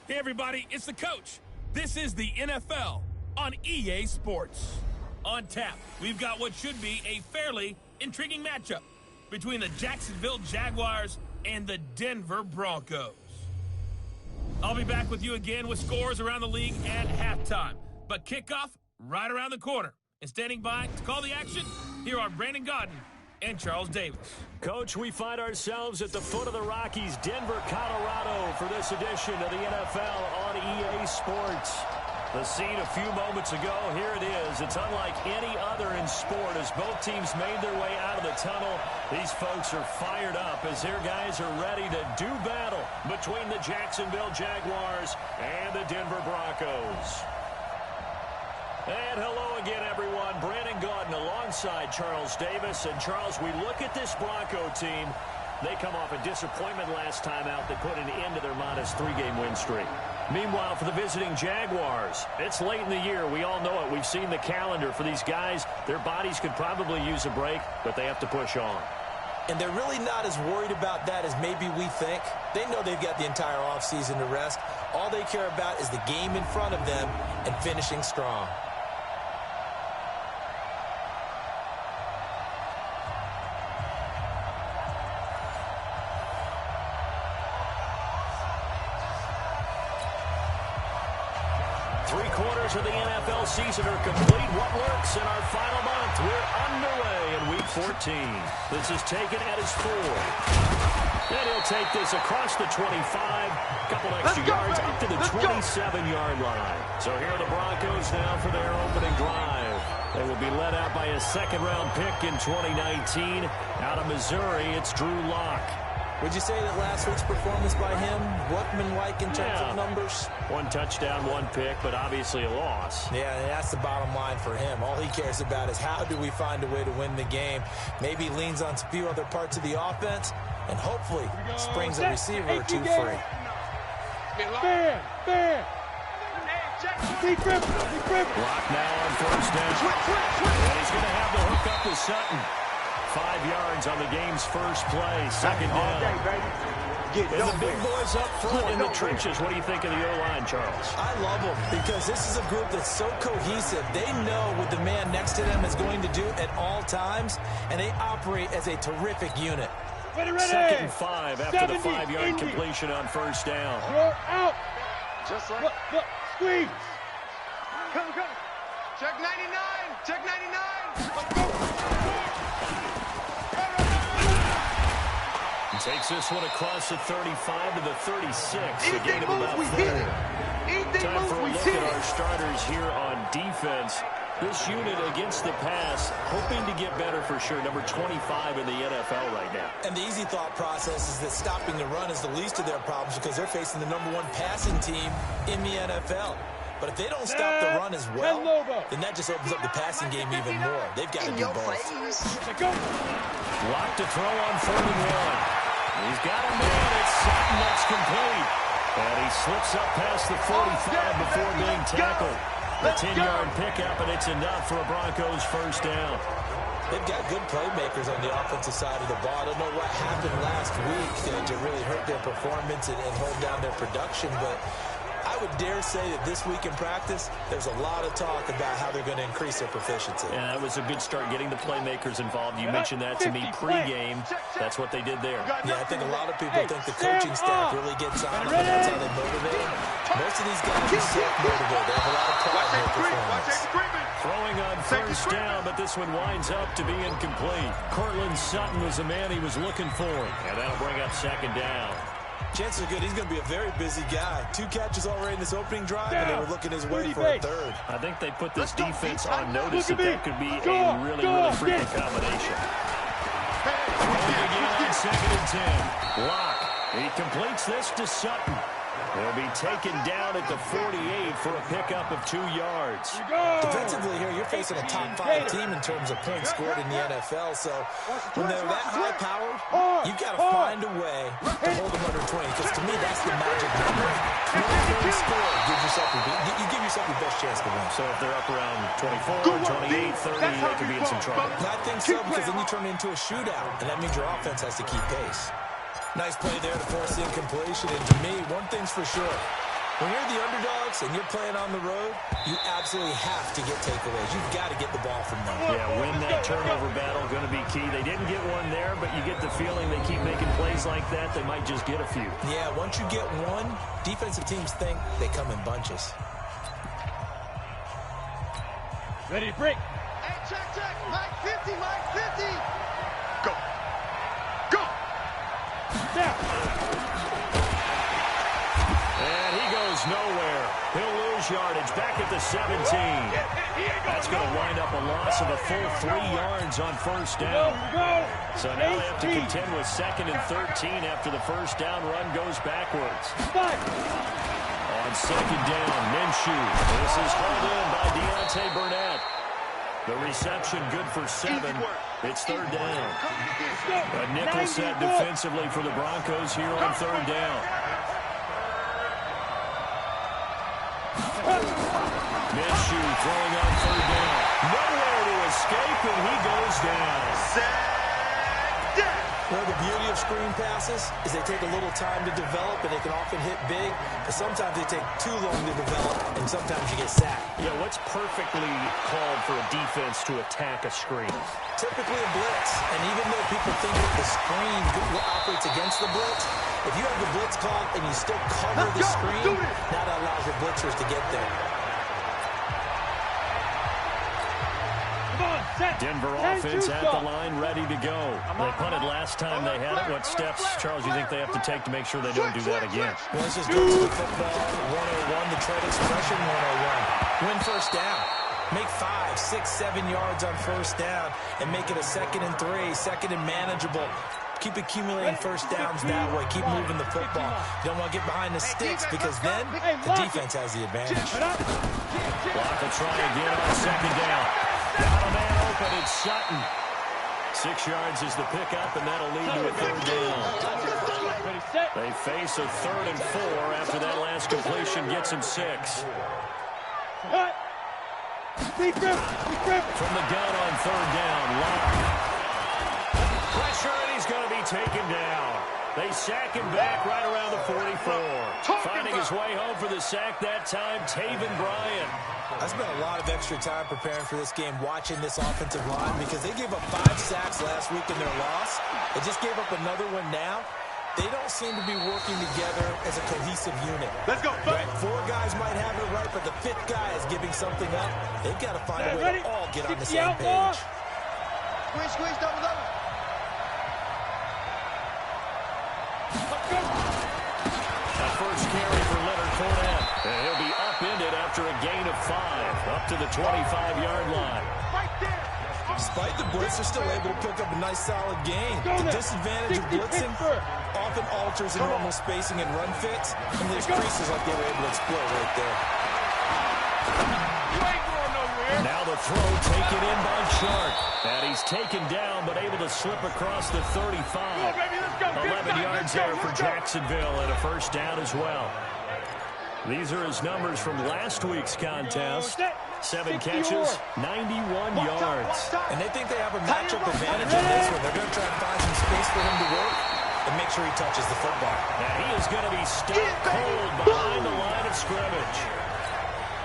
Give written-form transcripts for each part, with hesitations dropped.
Hey everybody, it's the coach. This is the NFL on EA Sports. On tap, we've got what should be a fairly intriguing matchup between the Jacksonville Jaguars and the Denver Broncos. I'll be back with you again with scores around the league at halftime. But kickoff right around the corner. And standing by to call the action, here are Brandon Gaudin and Charles Davis. Coach, we find ourselves at the foot of the Rockies, Denver, Colorado, for this edition of the NFL on EA Sports. The scene a few moments ago, here it is. It's unlike any other in sport as both teams made their way out of the tunnel. These folks are fired up as their guys are ready to do battle between the Jacksonville Jaguars and the Denver Broncos. And hello again, everyone. Brandon Gaudin alongside Charles Davis. And, Charles, we look at this Bronco team. They come off a disappointment last time out that put an end to their modest 3-game win streak. Meanwhile, for the visiting Jaguars, it's late in the year. We all know it. We've seen the calendar for these guys. Their bodies could probably use a break, but they have to push on. And they're really not as worried about that as maybe we think. They know they've got the entire offseason to rest. All they care about is the game in front of them and finishing strong. Three-quarters of the NFL season are complete. What works in our final month? We're underway in Week 14. This is taken at his 4. And he'll take this across the 25. A couple extra yards up to the 27-yard line. So here are the Broncos now for their opening drive. They will be led out by a second-round pick in 2019. Out of Missouri, it's Drew Lock. Would you say that last week's performance by him, workmanlike in terms of numbers? 1 touchdown, 1 pick, but obviously a loss. Yeah, that's the bottom line for him. All he cares about is how do we find a way to win the game. Maybe leans on a few other parts of the offense, and hopefully springs a receiver or two free. Lock now on first down. And he's going to have the hook up to Sutton. 5 yards on the game's first play. Second down. And the big boys up front in the trenches. What do you think of the O-line, Charles? I love them because this is a group that's so cohesive. They know what the man next to them is going to do at all times, and they operate as a terrific unit. Second and 5 after the 5-yard completion on first down. Out. Just like squeeze. Come. Check 99. Check 99. Let's go. Takes this one across the 35 to the 36. A gain of about 4. Time for a look at our starters here on defense. This unit against the pass, hoping to get better for sure. Number 25 in the NFL right now. And the easy thought process is that stopping the run is the least of their problems because they're facing the #1 passing team in the NFL. But if they don't stop the run as well, then that just opens up the passing game even more. They've got to do both. Lock to throw on 3rd and 1. He's got a man. It's Sutton that's complete. And he slips up past the 45 before being tackled. A 10-yard pickup, and it's enough for a Broncos first down. They've got good playmakers on the offensive side of the ball. I don't know what happened last week to really hurt their performance and hold down their production, but I would dare say that this week in practice, there's a lot of talk about how they're going to increase their proficiency. Yeah, that was a good start getting the playmakers involved. You mentioned that to me pregame. That's what they did there. Yeah, I think a lot of people think the coaching staff really gets on them, and that's how they motivate them. Most of these guys are self-motivated. They have a lot of pride in their performance. Throwing on first down, but this one winds up to be incomplete. Cortland Sutton was the man he was looking for, and that'll bring up second down. Chances are good he's going to be a very busy guy. 2 catches already in this opening drive, and they were looking his way for a 3rd. I think they put this defense on notice that could be a really freaking combination. Again on 2nd and 10. Lock. He completes this to Sutton. He'll be taken down at the 48 for a pickup of 2 yards. Defensively here, you're facing a top-5 team in terms of points scored in the NFL. So when they're that high-powered, you've got to find a way to hold them under 20. Because to me, that's the magic number. 20 points scored, you give yourself your best chance to win. So if they're up around 24, 28, 30, they could be in some trouble. I think so, because then you turn it into a shootout, and that means your offense has to keep pace. Nice play there to force the incompletion, and to me, one thing's for sure. When you're the underdogs and you're playing on the road, you absolutely have to get takeaways. You've got to get the ball from them. Yeah, win that turnover battle, going to be key. They didn't get one there, but you get the feeling they keep making plays like that, they might just get a few. Yeah, once you get one, defensive teams think they come in bunches. Ready to break. Hey, check. Mike 50, Mike 50. Go. Down. And he goes nowhere. He'll lose yardage back at the 17. That's going to wind up a loss of a full 3 yards on first down. So now they have to contend with 2nd and 13 after the first down run goes backwards. On 2nd down, Minshew. This is hauled in by Deontay Burnett. The reception good for 7. It's 3rd down. A nickel set defensively for the Broncos here on 3rd down. Minshew throwing on 3rd down. Nowhere to escape, and he goes down. Well, the beauty of screen passes is they take a little time to develop, and they can often hit big, but sometimes they take too long to develop, and sometimes you get sacked. Yeah, what's perfectly called for a defense to attack a screen? Typically a blitz, and even though people think that the screen operates against the blitz, if you have the blitz called and you still cover the screen, now that allows your blitzers to get there. Denver offense at the line, ready to go. They punted last time they had it. What steps, Charles, you think they have to take to make sure they don't do that again? Well, let's just go to the football 101, the trade expression 101. Win first down. Make 5, 6, 7 yards on first down and make it a 2nd and 3, 2nd and manageable. Keep accumulating first downs that way. Keep moving the football. You don't want to get behind the sticks because then the defense has the advantage. Block will try again on 2nd down. Got a man open, it's Sutton. 6 yards is the pickup, and that'll lead to a 3rd down. They face a 3rd and 4 after that last completion gets him 6. From the gun on 3rd down, Locke. Pressure, and he's going to be taken down. They sack him back right around the 44. Finding his way home for the sack that time, Taven Bryan. I spent a lot of extra time preparing for this game, watching this offensive line, because they gave up 5 sacks last week in their loss. They just gave up another one now. They don't seem to be working together as a cohesive unit. Let's go. Right? 4 guys might have it right, but the 5th guy is giving something up. They've got to find a way to all get on the same page. Squeeze, double. A first carry for Leonard Fournette. And he'll be upended after a gain of 5, up to the 25-yard line. Despite the blitz, they're still able to pick up a nice, solid gain. The disadvantage of blitzing often alters the normal spacing and run fits, and there's creases like they were able to exploit right there. Now the throw taken in by Shark. And he's taken down, but able to slip across the 35. 11 yards there for Jacksonville, and a first down as well. These are his numbers from last week's contest. 7 catches, 91 yards. And they think they have a matchup advantage in this one. They're going to try to find some space for him to work and make sure he touches the football. And he is going to be stopped cold behind the line of scrimmage.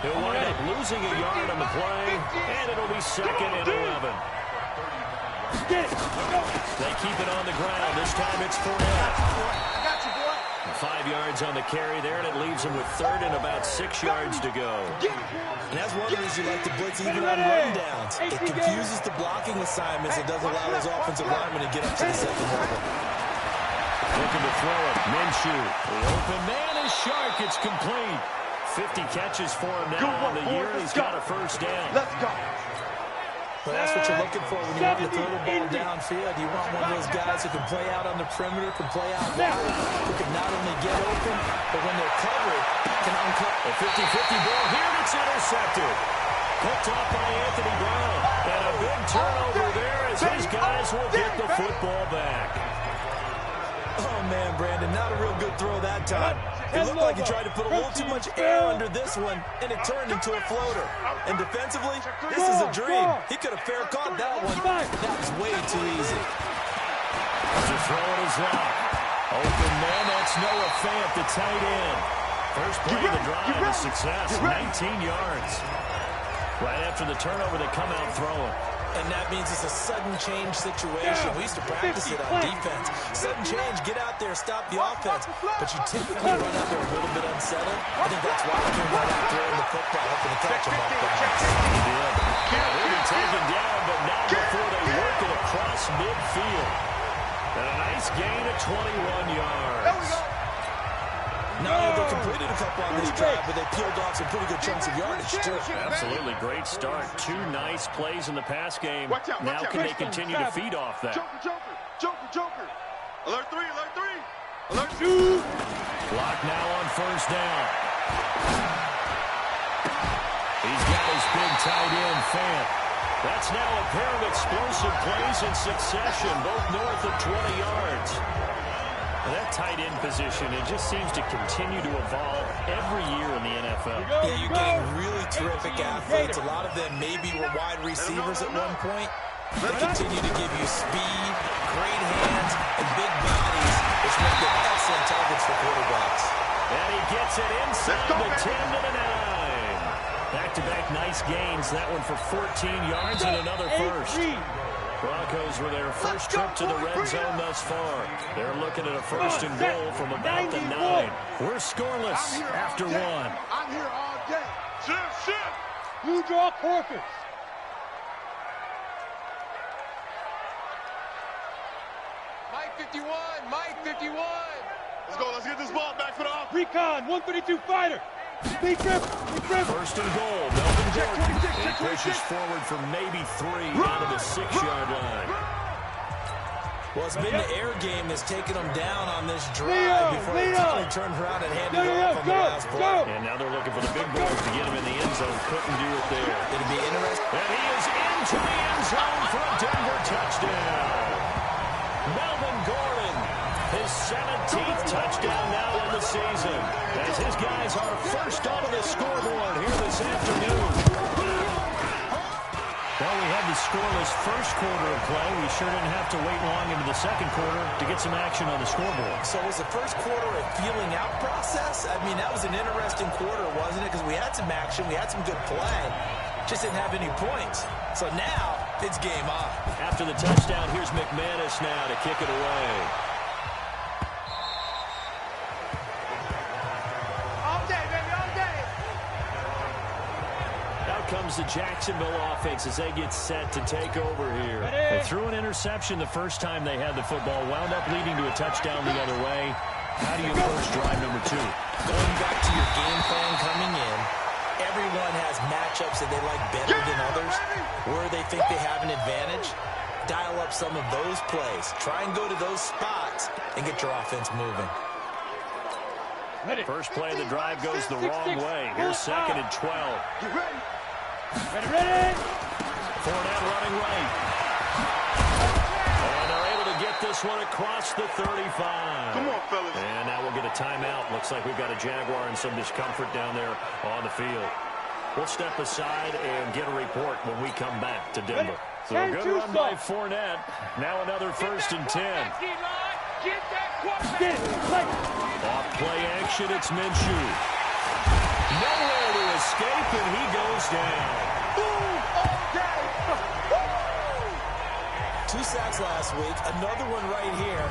He'll wind up losing a yard on the play, and it'll be 2nd and 11. They keep it on the ground. This time it's Fournette. 5 yards on the carry there, and it leaves him with 3rd and about 6 yards to go. And that's one reason you like to blitz even on rundowns. It confuses the blocking assignments. It doesn't allow those offensive linemen to get up to the 2nd level. Looking to throw it. Minshew. The open man is Shark. It's complete. 50 catches for him now on the year. He's got a first down. Let's go. Well, that's what you're looking for when you want to throw the ball downfield. You want one of those guys who can play out on the perimeter, can play out wide, who can not only get open, but when they're covered, can uncover. A 50-50 ball here, and it's intercepted. Picked off by Anthony Brown. And a big turnover there as his guys will get the football back. Oh, man, Brandon, not a real good throw that time. It looked like he tried to put a little too much air under this one, and it turned into a floater. And defensively, this is a dream. He could have fair caught that one. That was way too easy. To throw it is locked. Open man, that's Noah Fant, the tight end. First play of the drive is success, 19 yards. Right after the turnover, they come out throwing. And that means it's a sudden change situation. We used to practice it on defense. Sudden change, get out there, stop the offense. But you typically run out there a little bit unsettled. I think that's why he came right out throwing the football, hoping to catch him off balance. They'll be taken down, but not before they work it across midfield. And a nice gain of 21 yards. No, they completed a couple on this drive, but they peeled off some pretty good chunks of yardage, too. Absolutely great start. 2 nice plays in the pass game. Now can they continue to feed off that? Joker. Alert 3. Alert 2. Clock now on first down. He's got his big tight end, Fant. That's now a pair of explosive plays in succession, both north of 20 yards. That tight end position, it just seems to continue to evolve every year in the NFL. Yeah, you're getting really terrific athletes. A lot of them maybe were wide receivers at one point. They continue to give you speed, great hands, and big bodies, which make them excellent targets for quarterbacks. And he gets it inside the 10 to the 9. Back-to-back nice gains. That one for 14 yards and another first. Broncos were their first trip to the red zone thus far. They're looking at a first and goal from about the 9. We're scoreless after 1. I'm here all day. Shit. You draw Corpus. Mike 51. Let's go. Let's get this ball back for the offense. Recon, 132 fighter. Speed trip. First and goal. Melvin Gordon. He pushes forward for maybe 3 out of the 6-yard line. Well, it's been the air game that's taken them down on this drive before they finally turned around and handed it off on the last play. And now they're looking for the big boys to get him in the end zone. Couldn't do it there. It'll be interesting. And he is into the end zone for a Denver touchdown. Melvin Gordon, his 17th touchdown now in the season, as his guys are first on the scoreboard here this afternoon. Well, we had the scoreless first quarter of play. We sure didn't have to wait long into the second quarter to get some action on the scoreboard. So was the first quarter a feeling out process? I mean, that was an interesting quarter, wasn't it? Because we had some action, we had some good play, just didn't have any points. So now, it's game on. After the touchdown, here's McManus now to kick it away. Comes the Jacksonville offense as they get set to take over here. They threw an interception the first time they had the football, wound up leading to a touchdown the other way. How do you approach drive number 2? Going back to your game plan coming in, everyone has matchups that they like better than others, where they think they have an advantage. Dial up some of those plays. Try and go to those spots and get your offense moving. First play of the drive goes the wrong way. Here's second and 12. Ready. Fournette running right. And they're able to get this one across the 35. Come on, fellas. And now we'll get a timeout. Looks like we've got a Jaguar and some discomfort down there on the field. We'll step aside and get a report when we come back to Denver. So a good run by Fournette. Now another first and 10. Off play action, it's Minshew. Nowhere to escape, and he goes down. Two sacks last week, another one right here.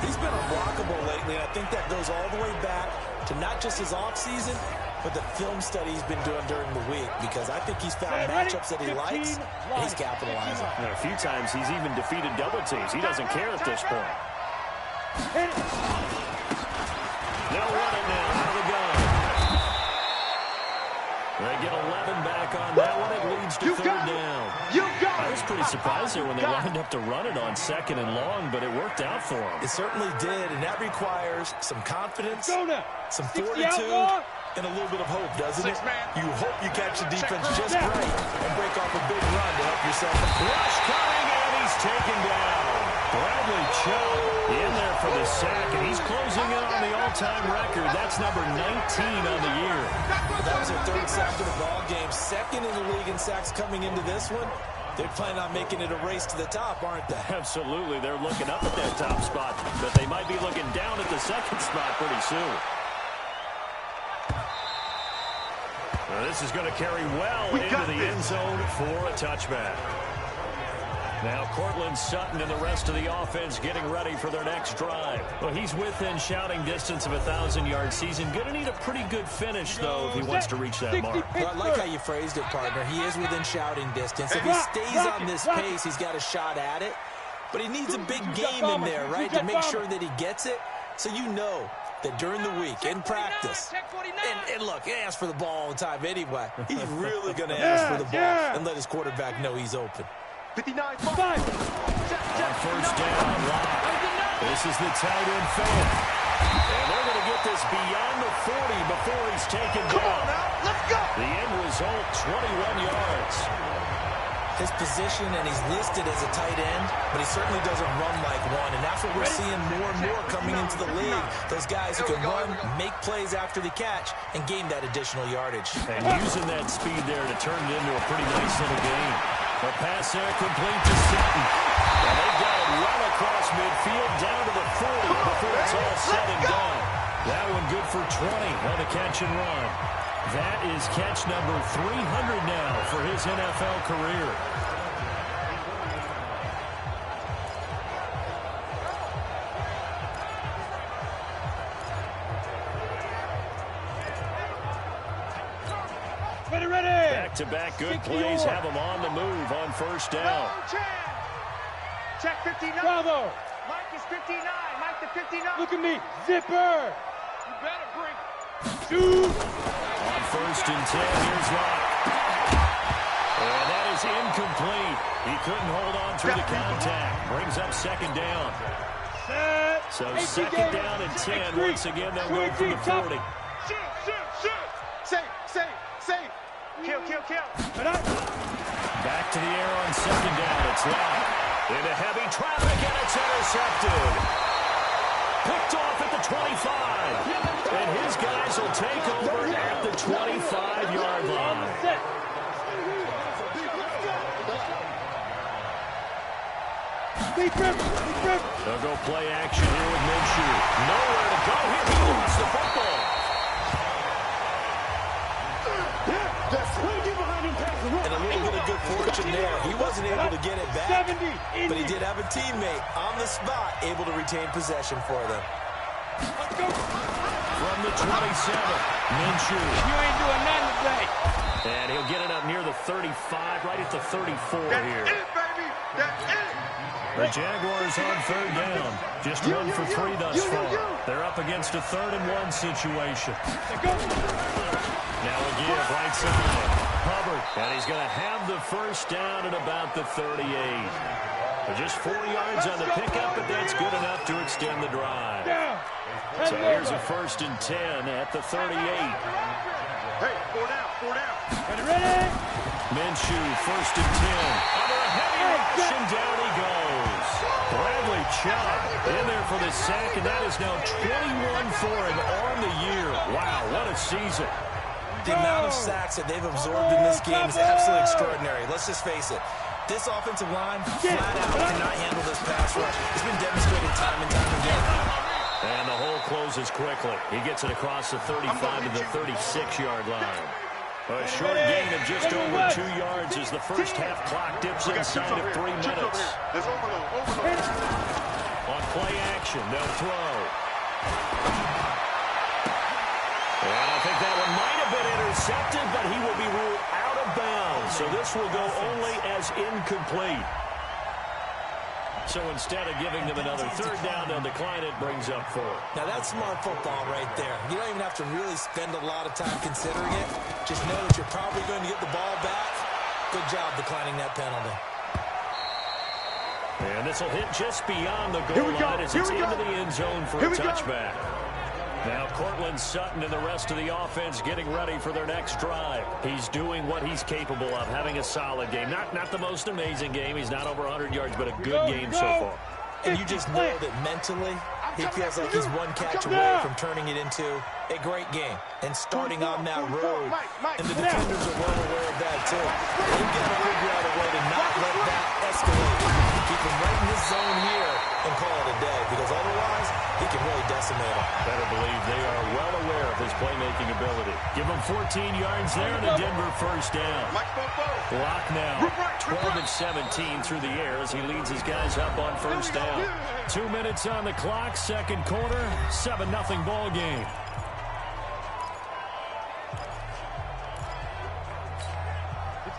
He's been unblockable lately, and I think that goes all the way back to not just his offseason, but the film study he's been doing during the week, because I think he's found matchups that he likes, and he's capitalizing. And a few times he's even defeated double teams. He doesn't care at this point. They'll run it now out of the gun. They get 11 back on that one. It leads to third down. I was pretty surprised there when they lined up to run it on second and long, but it worked out for them. It certainly did, and that requires some confidence, some fortitude, and a little bit of hope, doesn't it? You hope you catch the defense just right and break off a big run to help yourself. Rush coming, and he's taken down. Bradley Chubb in there for the sack, and he's closing in on the all-time record. That's number 19 on the year. That was their third sack of the ball game. Second in the league in sacks coming into this one. They're planning on making it a race to the top, aren't they? Absolutely. They're looking up at that top spot, but they might be looking down at the second spot pretty soon. This is going to carry well into the end zone for a touchback. Now Cortland Sutton and the rest of the offense getting ready for their next drive. Well, he's within shouting distance of a 1,000-yard season. Going to need a pretty good finish, though, if he wants to reach that mark. Well, I like how you phrased it, partner. He is within shouting distance. If he stays on this pace, he's got a shot at it. But he needs a big game in there, right, to make sure that he gets it. So you know that during the week, in practice, and look, he asks for the ball all the time anyway. He's really going to ask for the ball and let his quarterback know he's open. 59, 5. On first down, this is the tight end fake. And they're going to get this beyond the 40 before he's taken down. Let's go. The end result, 21 yards. His position, and he's listed as a tight end, but he certainly doesn't run like one, and that's what we're seeing more and more coming into the league. Those guys who can run, make plays after the catch, and gain that additional yardage. And using that speed there to turn it into a pretty nice little game. The pass there complete to Sutton. And they've got it run across midfield down to the 40 before it's all said and done. That one good for 20 on the catch and run. That is catch number 300 now for his NFL career. Ready. Back-to-back good plays have him on the move on first down. Check 59. Bravo. Mike is 59. Mike the 59. Look at me. Zipper. You better bring. Shoot. On first and 10, here's Locke. And that is incomplete. He couldn't hold on through the contact. Brings up second down. So second down and 10. Once again, they'll go from the 40. Shoot. Save. Kill. Back to the air on second down. It's Locke. Into heavy traffic, and it's intercepted. Picked off at the 25. And his guys will take over at the 25-yard line. They'll go play action here with Minshew. Nowhere to go here. He lost the football. And a little bit of good fortune there. He wasn't able to get it back, but he did have a teammate on the spot able to retain possession for them. From the 27, Minshew. You ain't doing nothing today. And he'll get it up near the 35, right at the 34 here. That's it, baby. That's it. The Jaguars on third down. Just 1 for 3 thus far. They're up against a 3rd-and-1 situation. Now a give right side. Hubbard, and he's going to have the first down at about the 38. But just 4 yards on the pickup, but that's good enough to extend the drive. So here's a 1st and 10 at the 38. Hey, 4 down. Ready? Minshew, 1st and 10. Under a heavy rush, and down he goes. Bradley Chubb in there for the sack, and that is now 21 for him on the year. Wow, what a season. The amount of sacks that they've absorbed in this game is absolutely extraordinary. Let's just face it. This offensive line flat out cannot handle this pass rush. It's been demonstrated time and time again. And the hole closes quickly. He gets it across the 35 to the 36-yard line. A short gain of just over 2 yards as the first half clock dips inside of 3 minutes. There's overload. On play action, they'll throw. And I think that one might have been intercepted, but he will be ruled out of bounds. So this will go only as incomplete. So instead of giving them another 3rd down, they'll decline it, brings up 4. Now that's smart football right there. You don't even have to really spend a lot of time considering it. Just know that you're probably going to get the ball back. Good job declining that penalty. And this will hit just beyond the goal line as it's into the end zone for a touchback. Now Cortland Sutton and the rest of the offense getting ready for their next drive. He's doing what he's capable of, having a solid game. Not the most amazing game. He's not over 100 yards, but a good game so far. And you just know that mentally, he feels like he's one catch away from turning it into a great game and starting on that road. And the defenders are well aware of that, too. They've got to figure out a way to not let that escalate. Keep him right in this zone here and call it a day, because otherwise, he can really decimate him. Better believe they are well aware of his playmaking ability. Give him 14 yards there and a Denver first down. Lock now, 12 of 17 through the air as he leads his guys up on first down. 2 minutes on the clock, second quarter, 7-0 ball game.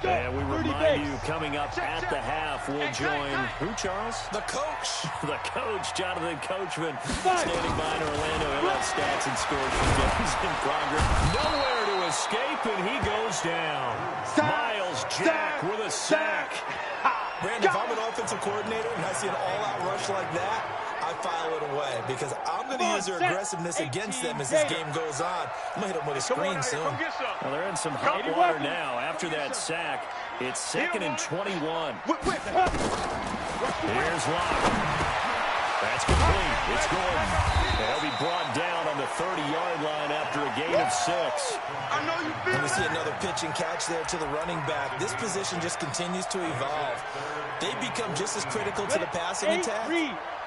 And we remind you, coming up at the half, we'll join who, Charles? The coach. The coach, Jonathan Coachman, standing by in Orlando. He'll have stats and scores from games in progress. Nowhere to escape, and he goes down. Miles Jack with a sack. Brandon, if I'm an offensive coordinator and I see an all-out rush like that, I file it away because I'm going to use their aggressiveness against them as this game goes on. I'm going to hit them with a screen soon. Well, they're in some hot water now. After that sack, it's 2nd and 21. Here's Locke. That's complete. It's Gordon. They'll be brought down on the 30-yard line after a gain of 6. And we see another pitch and catch there to the running back. This position just continues to evolve. They become just as critical to the passing attack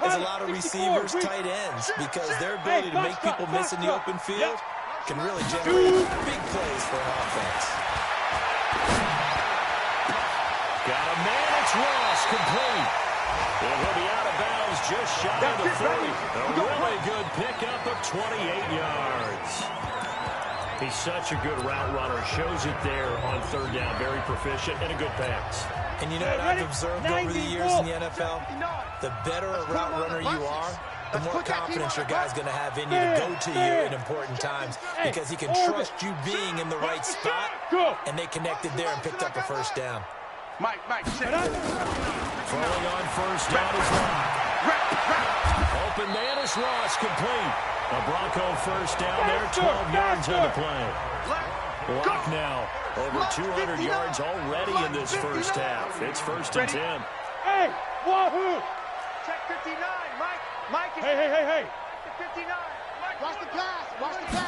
as a lot of receivers, tight ends, because their ability to make people miss in the open field can really generate big plays for an offense. Got a man, it's Ross, complete. And he'll be out of bounds just shy of the 40. A really good pickup of 28 yards. He's such a good route runner. Shows it there on third down. Very proficient and a good pass. And you know what I've observed over the years in the NFL? The better a route runner you are, the more confidence your guy's going to have in you to go to you in important times because he can trust you being in the right spot, and they connected there and picked up a first down. Falling on first down is Locke. Open man is Ross, complete. A Bronco first down there, 12 yards on the play. Locke now, over 200 yards already in this first half. It's 1st and 10. Hey, wahoo! Check 59, Mike. Hey. 59. Watch the pass.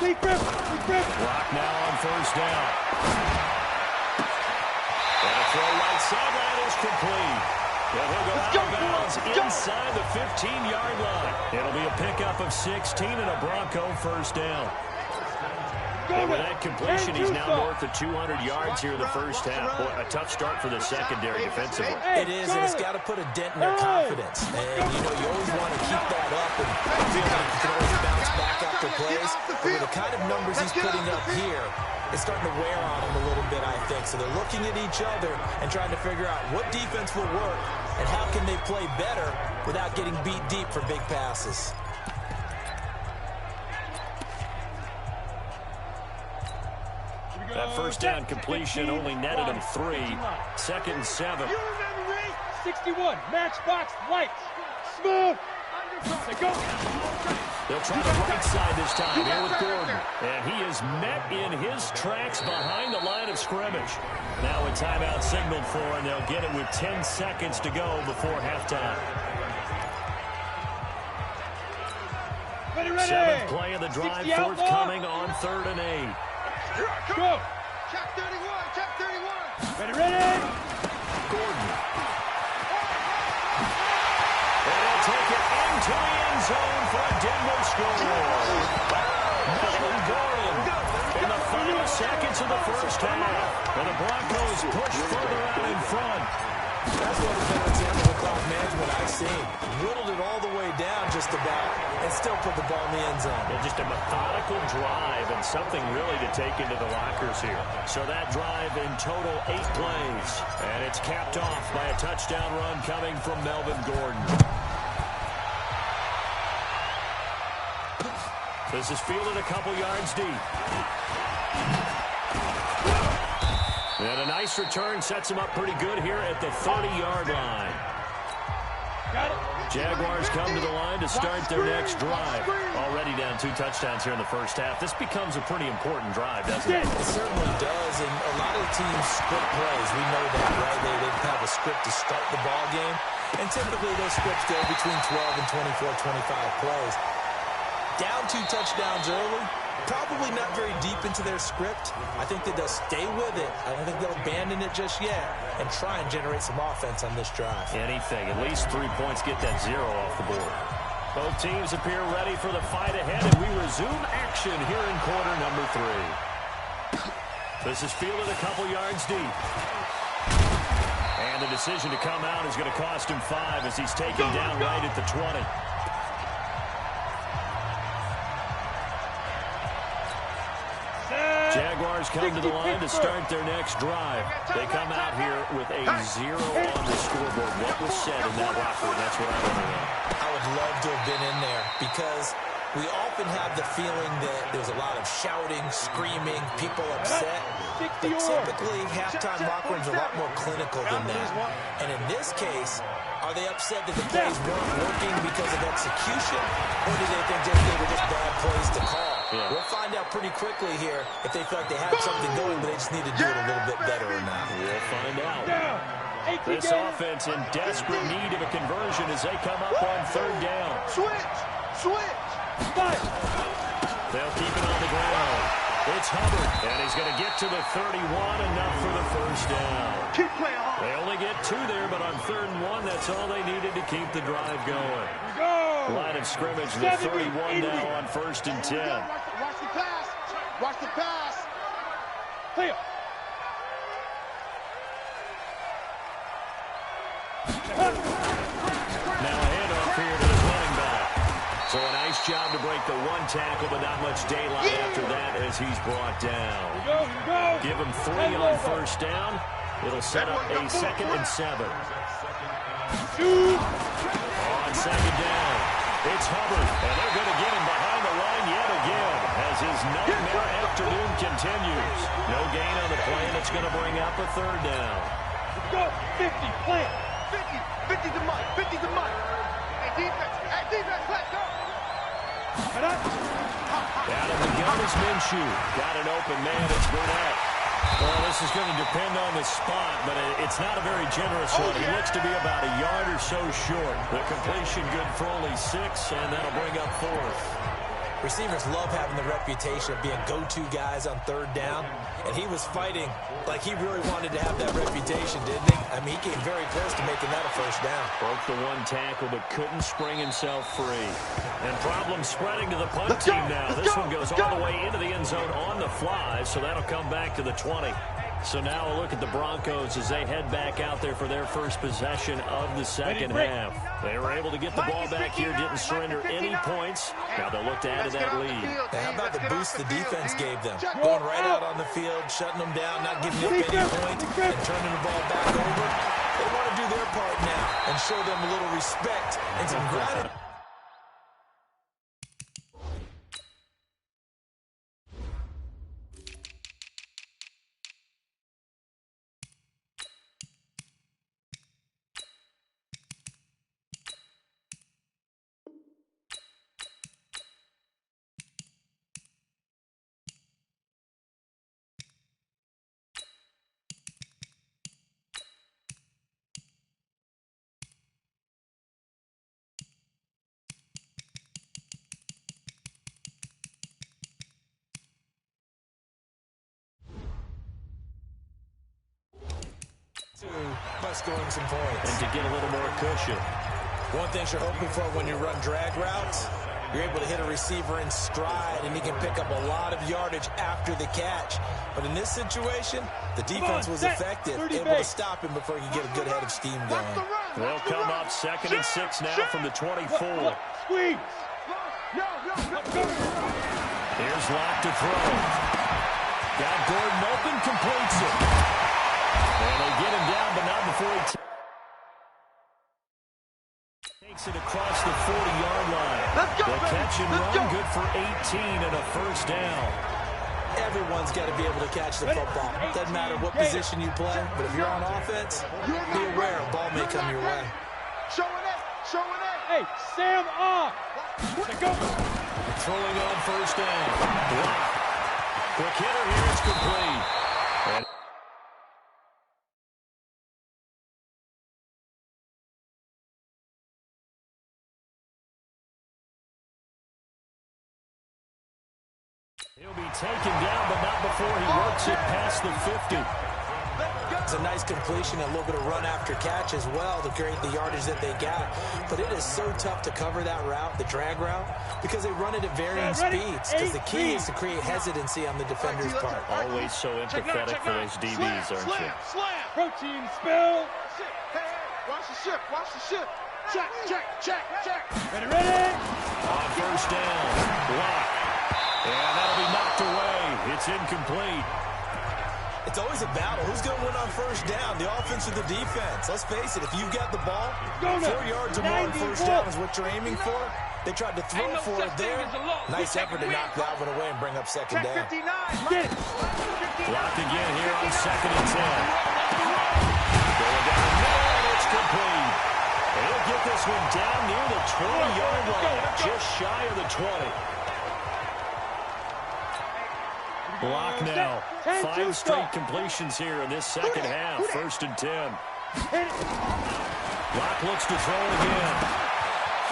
Deep grip. Locke now on first down. And a throw right sideline is complete. And he'll go out of bounds inside the 15-yard line. It'll be a pickup of 16 and a Bronco first down. And with that completion, he's now north of 200 yards here in the first half. Boy, a tough start for the secondary defensively. It is, and it's got to put a dent in their confidence. And, you know, you always want to keep that up and feel like you can always bounce back after plays. But with the kind of numbers he's putting up here, it's starting to wear on him a little bit, I think. So they're looking at each other and trying to figure out what defense will work and how can they play better without getting beat deep for big passes. That first down completion only netted him 3. 2nd and 7. 61, matchbox lights. Smooth. Go. They'll try the right side this time here with Gordon. And he is met in his tracks behind the line of scrimmage. Now a timeout signaled for, and they'll get it with 10 seconds to go before halftime. Ready. 7th play of the drive, forthcoming on 3rd and 8. Go. Check 31. Ready. Gordon. And he'll take it into the end zone for a Denver score. Melvin Gordon in the final seconds of the first half. And the Broncos push further out in front. That's one of the better examples of clock management I've seen. Whittled it all the way down just about and still put the ball in the end zone. And just a methodical drive and something really to take into the lockers here. So that drive in total 8 plays. And it's capped off by a touchdown run coming from Melvin Gordon. This is fielded a couple yards deep. And a nice return sets him up pretty good here at the 30-yard line. Got it. Jaguars come to the line to start their next drive. Already down 2 touchdowns here in the first half. This becomes a pretty important drive, doesn't it? It certainly does, and a lot of teams script plays. We know that, right? They have a script to start the ball game, and typically those scripts go between 12 and 24, 25 plays. Down 2 touchdowns early, probably not very deep into their script. I think that they'll stay with it. I don't think they'll abandon it just yet and try and generate some offense on this drive. Anything. At least 3 points, get that 0 off the board. Both teams appear ready for the fight ahead, and we resume action here in quarter number 3. This is fielded a couple yards deep. And the decision to come out is going to cost him 5 as he's taken down right at the 20. Jaguars come to the line to start their next drive. They come out here with a 0 on the scoreboard. What was said in that locker room? That's what I want to know. I would love to have been in there because we often have the feeling that there's a lot of shouting, screaming, people upset. But typically, halftime locker rooms are a lot more clinical than that. And in this case, are they upset that the plays weren't working because of execution? Or do they think they were just bad plays to call? Yeah. We'll find out pretty quickly here if they felt like they had something going, but they just need to do it a little bit better or not. We'll find out. This offense in desperate need of a conversion as they come up on 3rd down. Switch. They'll keep it on the ground. It's Hubbard, and he's going to get to the 31, enough for the 1st down. Keep playing hard. They only get 2 there, but on 3rd and 1, that's all they needed to keep the drive going. Line of scrimmage, the 31 now on 1st and 10. Watch the pass. Watch the pass. Clear. Now a handoff here to the running back. So a nice job to break the 1 tackle, but not much daylight after that as he's brought down. Give him 3 on 1st down. It'll set up a 2nd and 7. On 2nd down, it's Hubbard, and they're going to get him behind the line yet again as his nightmare afternoon continues. No gain on the play, and it's going to bring up a 3rd down. Let's go. 50. Plant. 50 to Mike. 50 to Mike. Hey, defense, let's go. Out of the gun is Minshew. Got an open man, it's Burnett. Well, this is going to depend on the spot, but it's not a very generous one. He looks to be about a yard or so short. The completion good for only 6, and that'll bring up 4th. Receivers love having the reputation of being go-to guys on 3rd down, and he was fighting like he really wanted to have that reputation, didn't he? I mean, he came very close to making that a 1st down. Broke the 1 tackle, but couldn't spring himself free. And problem spreading to the punt team now. This one goes all the way into the end zone on the fly, so that'll come back to the 20. So now a look at the Broncos as they head back out there for their first possession of the 2nd half. They were able to get the ball back here, didn't surrender any points. Now they'll look to add to that lead. Now, how about the boost the defense gave them? Going right out on the field, shutting them down, not giving up any points, and turning the ball back over. They want to do their part now and show them a little respect and some gratitude. By scoring some points. And to get a little more cushion. One thing you're hoping for when you run drag routes, you're able to hit a receiver in stride, and he can pick up a lot of yardage after the catch. But in this situation, the defense was effective, able to stop him before he could get a good head of steam going. They'll come up 2nd and 6 now from the 24. Squeeze. Here's Locke to throw. Got Gordon open, completes it. And they get him down, but not before he takes it across the 40-yard line. The catch and run, good for 18 and a 1st down. Everyone's got to be able to catch the football. Doesn't matter what position you play, but if you're on offense, be aware a ball may come your way. Showing it. Hey, Sam off. Go. Throwing on 1st down. Block. Quick hitter here, it's complete. And he'll be taken down, but not before he works it past the 50. It's a nice completion, a little bit of run after catch as well to create the yardage that they got. But it is so tough to cover that route, the drag route, because they run it at varying speeds. Because the key is to create hesitancy on the defender's part. Always so empathetic for those DBs, aren't you? Protein spill. Hey, watch the ship, watch the ship. Check. Ready. On first down, block. And that'll be knocked away. It's incomplete. It's always a battle. Who's going to win on first down, the offense or the defense? Let's face it, if you've got the ball, 4 yards or more on first down is what you're aiming for. They tried to throw for it there. Nice effort to knock that one away and bring up second down. Blocked again here on 2nd and 10. Going down the middle, and it's complete. He'll get this one down near the 20-yard line, just shy of the 20. Block now. 5 straight completions here in this second half. 1st and 10. Block looks to throw again.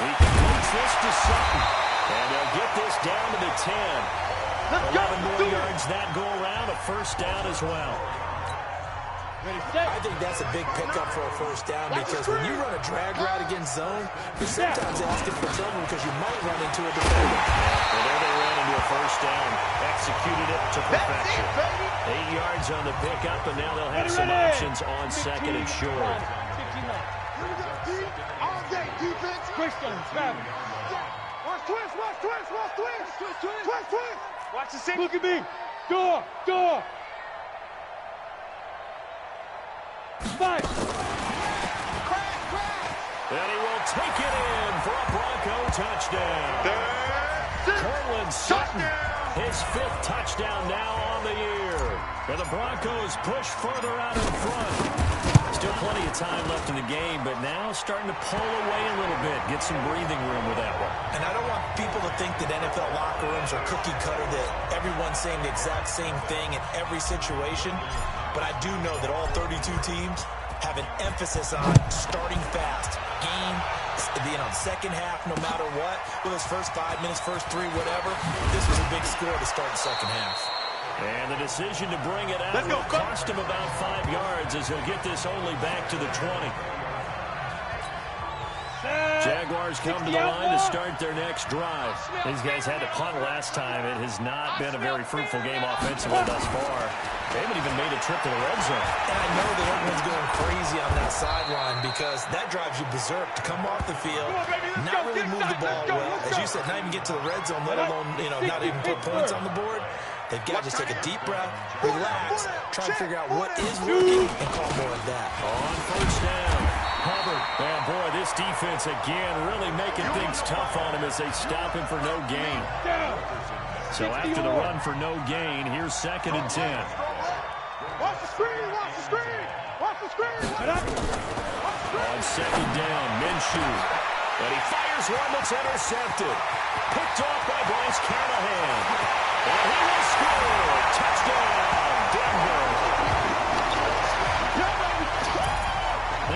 He completes this to Sutton. And they'll get this down to the 10. 11 more yards that go around. A first down as well. I think that's a big pickup for a first down because when you run a drag route against zone, you're sometimes asking for trouble because you might run into a defender. Well, there they ran into a first down. Executed it to perfection. 8 yards on the pickup, and now they'll have some options on 2nd and short. All day, defense. Quick stone, grab him. Watch twist. Watch the safety. Look at me. Door. 5. And he will take it in for a Bronco touchdown. Cortland Sutton, his 5th touchdown now on the year. And the Broncos push further out in front. Still plenty of time left in the game, but now starting to pull away a little bit, get some breathing room with that one. And I don't want people to think that NFL locker rooms are cookie cutter, that everyone's saying the exact same thing in every situation. But I do know that all 32 teams have an emphasis on starting fast. Game, second half, no matter what. Whether it's first 5 minutes, first 3, whatever. This was a big score to start the second half. And the decision to bring it out will cost him about 5 yards as he'll get this only back to the 20. Jaguars come to the line to start their next drive. These guys had to punt last time. It has not been a very fruitful game offensively thus far. They haven't even made a trip to the red zone. And I know that everyone's going crazy on that sideline because that drives you berserk to come off the field, not really move the ball well. As you said, not even get to the red zone, let alone, not even put points on the board. They've got to just take a deep breath, relax, try and figure out what is working, and call more of that. On first down, Hubbard. And boy, this defense again really making things tough on him as they stop him for no gain. So after the run for no gain, here's 2nd and 10. Watch the screen. On 2nd down, Minshew. And he fires one that's intercepted. Picked off by Bryce Callahan. And he will score. Touchdown, Denver.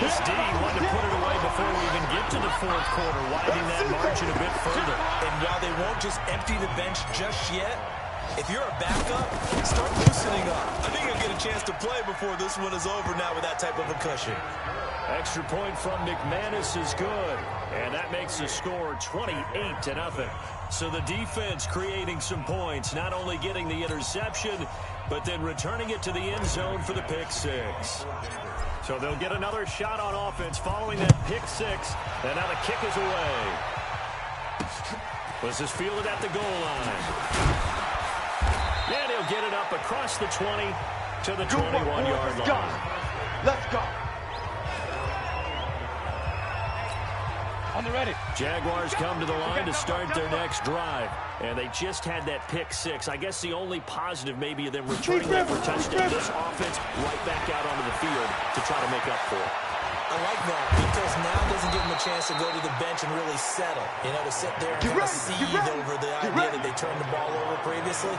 This D wanted to put it away before we even get to the 4th quarter, widening that margin a bit further. And while they won't just empty the bench just yet, if you're a backup, start loosening up. I think you'll get a chance to play before this one is over now with that type of a cushion. Extra point from McManus is good. And that makes the score 28-0. So the defense creating some points, not only getting the interception, but then returning it to the end zone for the pick 6. So they'll get another shot on offense following that pick 6. And now the kick is away. This is fielded at the goal line. And he'll get it up across the 20 to the 21-yard line. Let's go. On the ready. Jaguars come to the line to start their next drive. And they just had that pick 6. I guess the only positive maybe of them returning that for touchdown. This offense right back out onto the field to try to make up for it. I like that because now it doesn't give them a chance to go to the bench and really settle. To sit there and kind of seethe over the idea that they turned the ball over previously.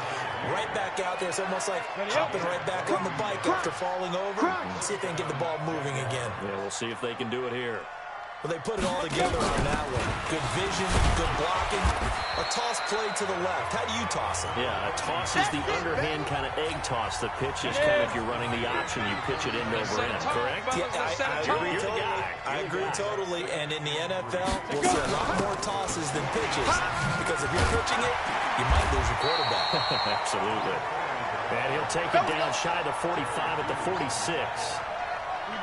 Right back out there. It's almost like hopping right back on the bike after falling over. See if they can get the ball moving again. Yeah, we'll see if they can do it here. Well, they put it all together on that one. Good vision, good blocking. A toss play to the left. How do you toss it? Yeah, a toss is the underhand kind of egg toss. The pitch is kind of, if you're running the option, you pitch it end over end, correct? Yeah, I agree totally. And in the NFL, we'll see a lot more tosses than pitches. Because if you're pitching it, you might lose your quarterback. Absolutely. And he'll take it down shy of the 45 at the 46.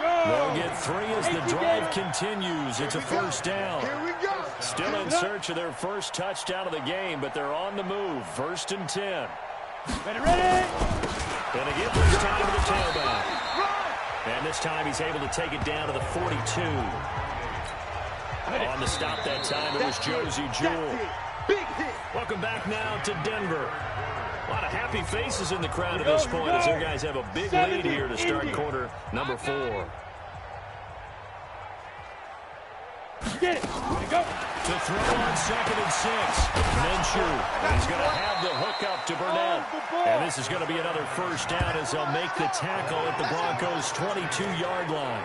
They'll get 3 as the drive continues. It's a first down. Still in search of their first touchdown of the game, but they're on the move. 1st and 10. Ready? And again, this time to the tailback. And this time he's able to take it down to the 42. On the stop that time, it was Josie Jewell. Welcome back now to Denver. A lot of happy faces in the crowd at this point as their guys have a big lead here to start quarter number 4. Get it. Go. To throw on 2nd and 6. Minshew. He's going to have the hook up to Burnett. And this is going to be another first down as they'll make the tackle at the Broncos' 22-yard line.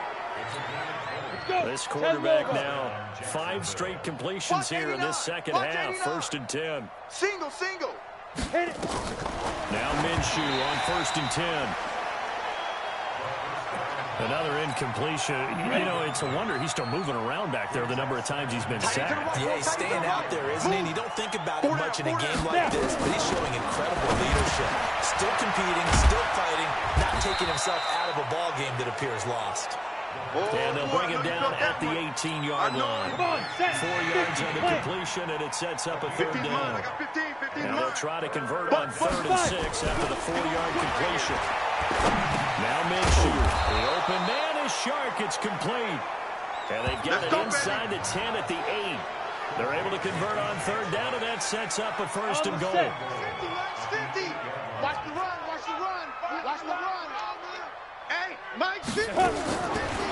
This quarterback now 5 straight completions here in this second half. 1st and 10. Single. Hit it. Now Minshew on 1st and 10. Another incompletion. You know, it's a wonder he's still moving around back there the number of times he's been sacked. Yeah, he's staying out there, isn't he? And you don't think about it much in a game like this, but he's showing incredible leadership. Still competing, still fighting, not taking himself out of a ball game that appears lost. And they'll bring him down at the 18-yard line. 4 yards on the completion, and it sets up a 3rd down. Now they'll try to convert on 3rd and 6 after the 4-yard completion. Now Minshew. The open man is Shark. It's complete. And they've got it inside the 10 at the 8. They're able to convert on 3rd down, and that sets up a 1st and goal. 50. Watch the run. Watch the run. Hey, Mike, 50.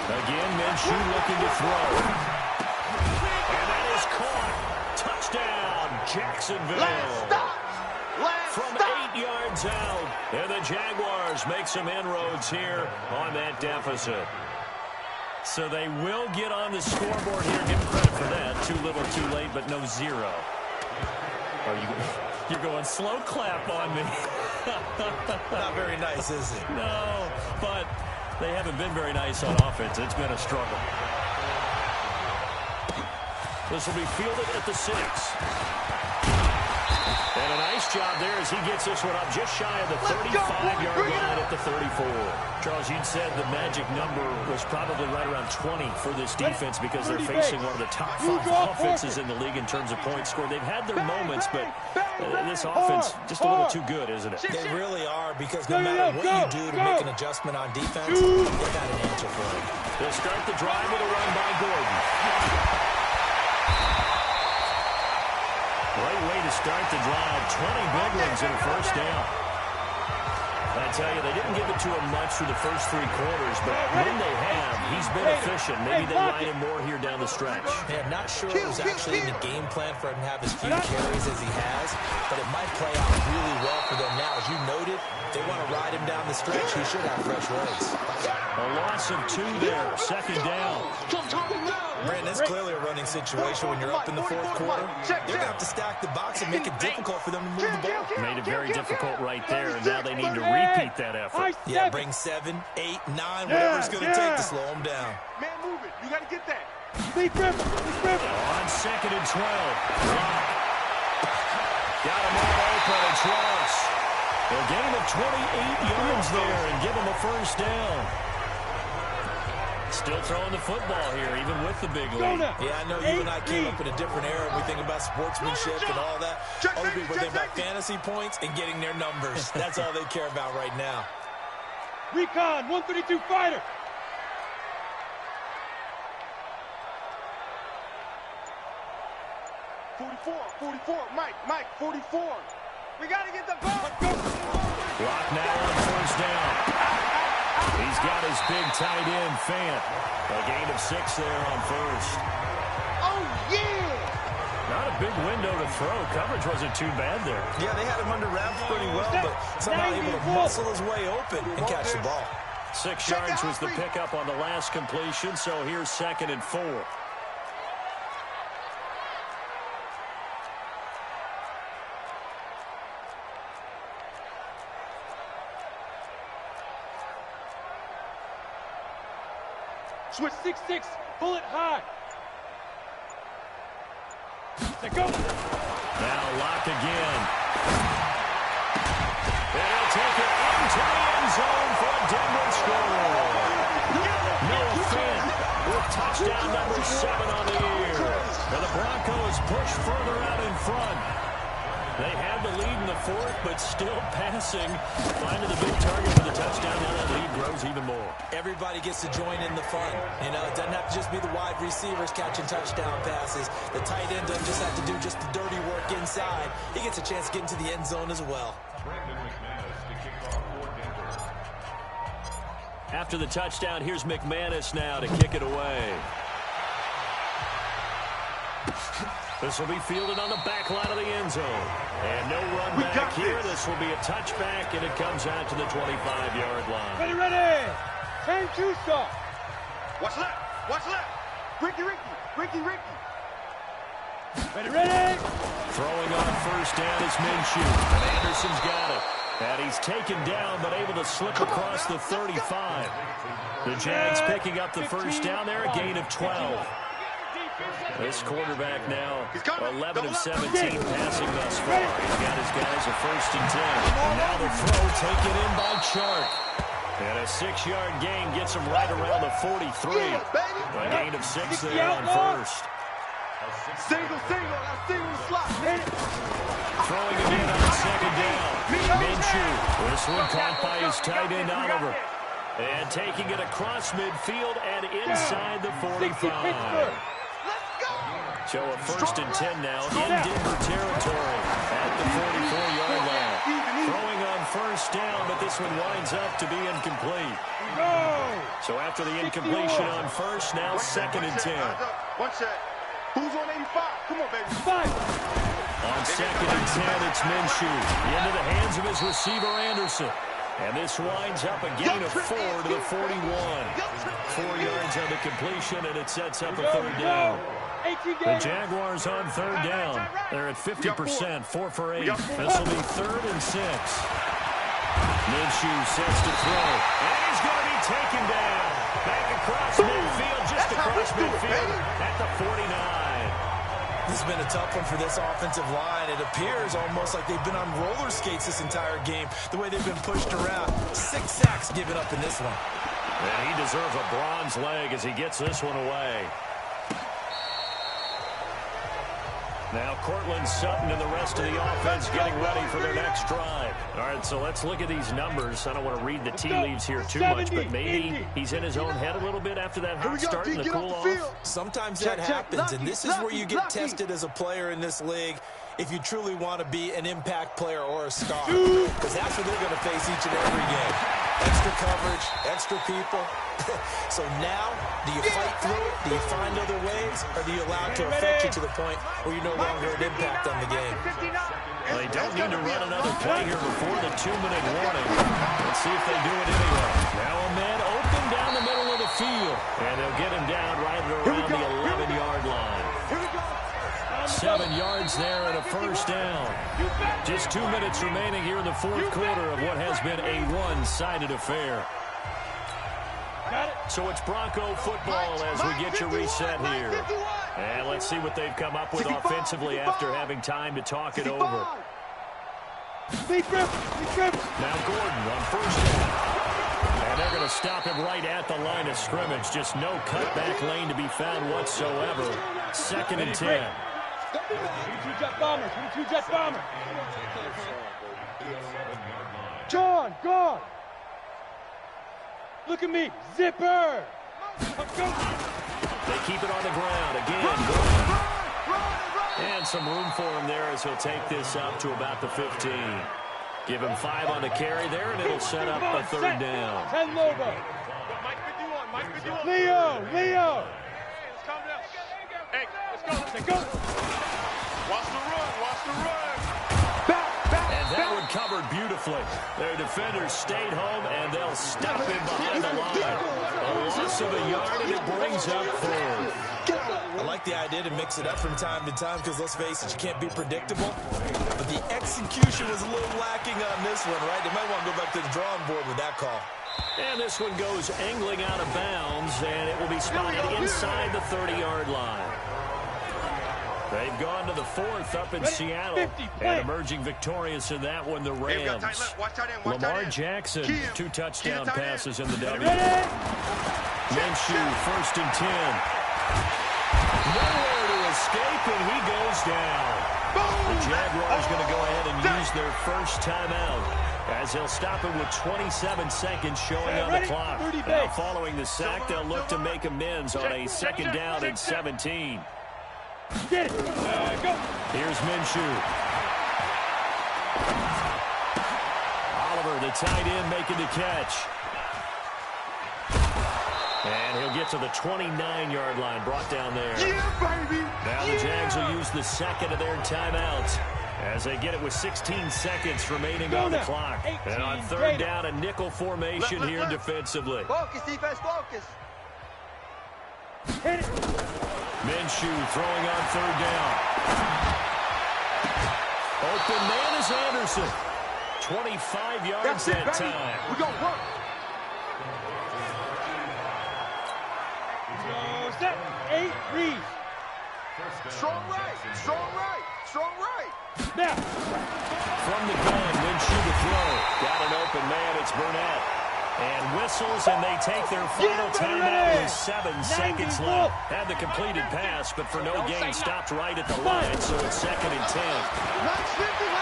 Again, Minshew looking to throw. And that is caught. Touchdown, Jacksonville. From 8 yards out. And the Jaguars make some inroads here on that deficit. So they will get on the scoreboard here. Give them credit for that. Too little, too late, but no 0. You're going slow clap on me. Not very nice, is it? No, but they haven't been very nice on offense. It's been a struggle. This will be fielded at the 6. And a nice job there as he gets this one up just shy of the 35-yard line at the 34. Charles, you'd said the magic number was probably right around 20 for this defense because they're facing one of the top 5 offenses in the league in terms of points scored. They've had their moments, but this offense just a little too good, isn't it? They really are, because no matter what you do to make an adjustment on defense, they've got an answer for it. They'll start the drive with a run by Gordon. Great way to start the drive. 20 big ones in a first down. I tell you, they didn't give it to him much through the first 3 quarters, but when they have, he's been efficient. Maybe they ride him more here down the stretch. Yeah, I'm not sure it was actually in the game plan for him to have as few carries as he has, but it might play out really well for them now. As you noted, if they want to ride him down the stretch, he should have fresh legs. A loss of 2 there. 2nd down. Brandon, it's clearly a running situation when you're up in the 4th quarter. They're going to have to stack the box and make it difficult for them to move the ball. Made it very difficult right there, and now they need to repeat that effort. Yeah, bring 7, 8, 9, whatever it's going to take to slow them down. Man, move it. You got to get that. On 2nd and 12. Rock. Got him all open. It's Ross. They'll get him at 28 yards there and give him a first down. Still throwing the football here, even with the big lead. Yeah, I know you and I came up in a different era. We think about sportsmanship and all that. Other people think about fantasy points and getting their numbers. That's all they care about right now. Recon, 132 fighter. Mike, 44. We got to get the ball. Rock now on first down. He's got his big tight end, Fant. A gain of 6 there on first. Oh, yeah! Not a big window to throw. Coverage wasn't too bad there. Yeah, they had him under wraps pretty well, but somehow able to muscle his way open and catch the ball. 6 yards was the pickup on the last completion, so here's 2nd and 4. Switch 6-6. Pull it high. Let go. Now locked again. And he'll take it into the end zone for a Denver score. Noah Fant with touchdown number 7 on the year. And the Broncos push further out in front. They had the lead in the fourth, but still passing. Finding the big target for the touchdown. Now that lead grows even more. Everybody gets to join in the fun. You know, it doesn't have to just be the wide receivers catching touchdown passes. The tight end doesn't just have to do just the dirty work inside. He gets a chance to get into the end zone as well. After the touchdown, here's McManus now to kick it away. This will be fielded on the back line of the end zone. And no run back here. This will be a touchback, and it comes out to the 25-yard line. Ready, ready. Turn two stop. Watch left. Watch left. Ricky. Ready, ready. Throwing on first down is Minshew. And Anderson's got it. And he's taken down, but able to slip across the 35. The Jags picking up the first down there, a gain of 12. This quarterback now 11 of 17 passing thus far. He's got his guys a 1st and 10. And now the throw taken in by Chark. And a 6-yard gain gets him right around the 43. A gain of 6 there on first. Single slot. Throwing again on 2nd down. Minshew. This one caught by his tight end Oliver. And taking it across midfield and inside the 45. So a 1st and 10 now in Denver territory at the 44-yard line. Throwing on first down, but this one winds up to be incomplete. So after the incompletion on first, now 2nd and 10. One check. Who's on 85? Come on, baby. 5. On 2nd and 10, it's Minshew. Into the hands of his receiver, Anderson. And this winds up a gain of 4 to the 41. 4 yards on the completion, and it sets up a 3rd down. The Jaguars on 3rd down. They're at 50%, 4 for 8. This will be 3rd and 6. Minshew sets to throw. And he's going to be taken down. Back across midfield, just across midfield at the 49. This has been a tough one for this offensive line. It appears almost like they've been on roller skates this entire game, the way they've been pushed around. 6 sacks given up in this one. And he deserves a bronze leg as he gets this one away. Now Cortland Sutton and the rest of the offense getting ready for their next drive. All right, so let's look at these numbers. I don't want to read the tea leaves here too much, but maybe he's in his own head a little bit after that hot start and the cool-off. Sometimes that happens, and this is where you get tested as a player in this league if you truly want to be an impact player or a star, because that's what they're going to face each and every game. Extra coverage, extra people. So now, do you fight through it? Do you find other ways? Or do you allow it to affect you to the point where you're no longer an impact on the game? Well, they don't need to run another play here before the 2-minute warning. Let's see if they do it anyway. Now a man open down the middle of the field. And they'll get him down right around the 11-yard line. 7 yards there and a 1st down. Just 2 minutes remaining here in the 4th quarter of what has been a one-sided affair. So it's Bronco football as we get you reset here. And let's see what they've come up with offensively after having time to talk it over. Now Gordon on 1st down. And they're going to stop him right at the line of scrimmage. Just no cutback lane to be found whatsoever. 2nd and 10. 22-jet bomber. 22-jet bomber. Gone. Look at me. Zipper. They keep it on the ground. Again, Gordon. And some room for him there as he'll take this up to about the 15. Give him 5 on the carry there, and it'll set up a 3rd down. 10 Lobo. Leo. Hey, let's go. Watch the run. And that one covered beautifully. Their defenders stayed home, and they'll stop him behind the line. A loss of a yard, and it brings up 4th. I like the idea to mix it up from time to time because, let's face it, you can't be predictable. But the execution was a little lacking on this one, right? They might want to go back to the drawing board with that call. And this one goes angling out of bounds, and it will be spotted inside the 30-yard line. They've gone to the 4th up in Seattle, and emerging victorious in that one, the Rams. Lamar Jackson, 2 touchdown passes in the W. Minshew, 1st and 10. Nowhere to escape, and he goes down. The Jaguars going to go ahead and use their first timeout, as he'll stop him with 27 seconds showing on the clock. Now, following the sack, they'll look to make amends on a 2nd down and 17. Get it. Go. Here's Minshew. Oliver, the tight end, making the catch. And he'll get to the 29-yard line, brought down there. Yeah, baby. Now the Jags will use the 2nd of their timeouts as they get it with 16 seconds remaining on the clock. And on 3rd down, a nickel formation here defensively. Focus, defense, focus. Hit it. Minshew throwing on 3rd down. Open man is Anderson. 25 yards that time. We're going to work. Set. 8 reads. Strong right, strong right, strong right. Now. From the gun, Minshew to throw. Got an open man, it's Burnett. And whistles, and they take their final timeout with 7 seconds left. Had the completed pass, but for no gain, stopped right at the line, so it's 2nd and 10.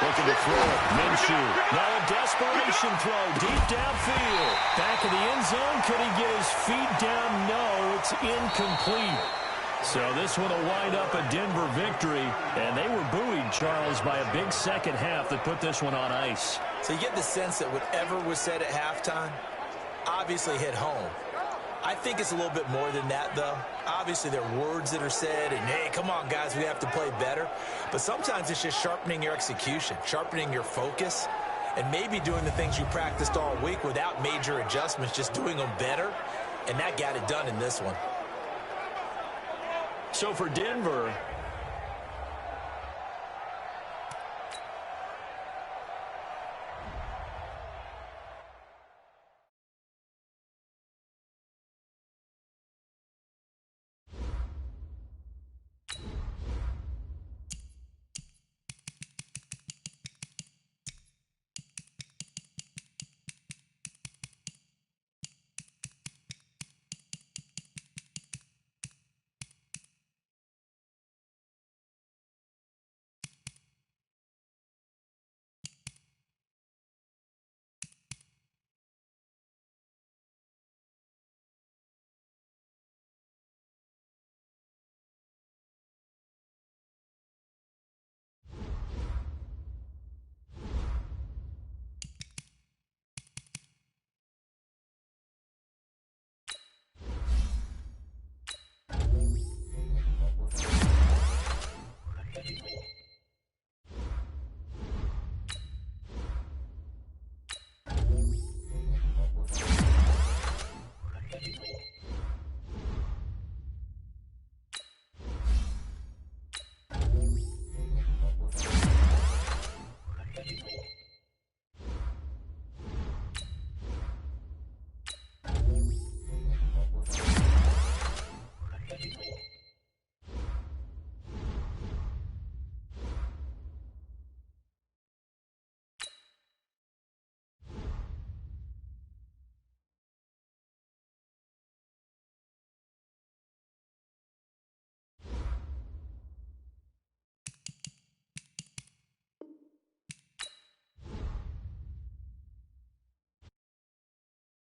Looking to throw it, Minshew. Now a desperation throw, deep downfield. Back of the end zone, could he get his feet down? No, it's incomplete. So this one will wind up a Denver victory, and they were buoyed, Charles, by a big second half that put this one on ice. So you get the sense that whatever was said at halftime obviously hit home. I think it's a little bit more than that, though. Obviously, there are words that are said, and, hey, come on, guys, we have to play better. But sometimes it's just sharpening your execution, sharpening your focus, and maybe doing the things you practiced all week without major adjustments, just doing them better, and that got it done in this one. So for Denver,